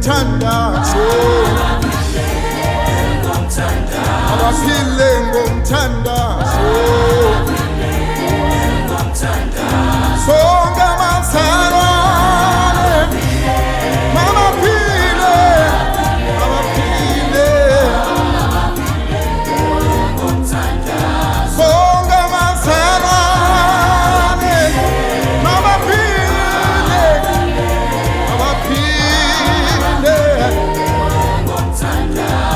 ngomthandazo, abaphile ngomthandazo, sonke amazalwane mabaphile, abaphile sonke amazalwane mabaphile, abaphile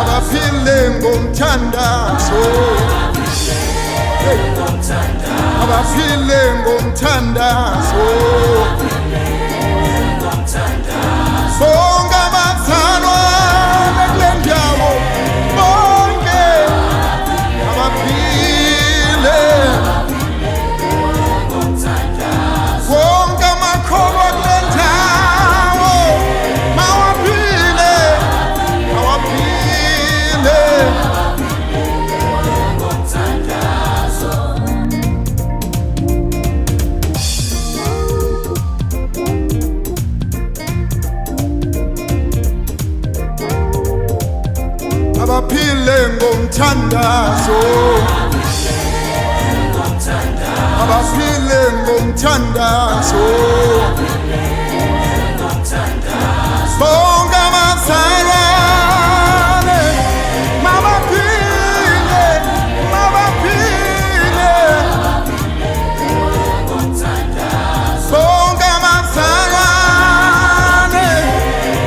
abaphile ngomthandazo, abaphile ngomthandazo, sonke abazalwane kule ndawo bonke abaphile, wonke amakholwa kule ndawo mawaphile, awaphile. Abaphile ngomthandazo, abaphile ngomthandazo, bonke abazalwane mabaphile, mabaphile bonke abazalwane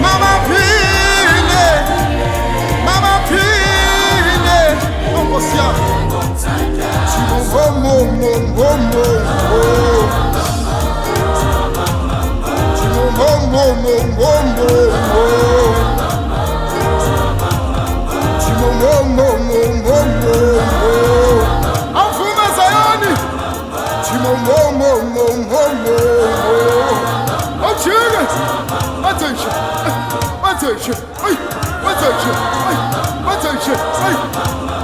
mabaphile, mabaphile Nkosi yami Avume Zayoni Achille Attention Attention Attention Attention Attention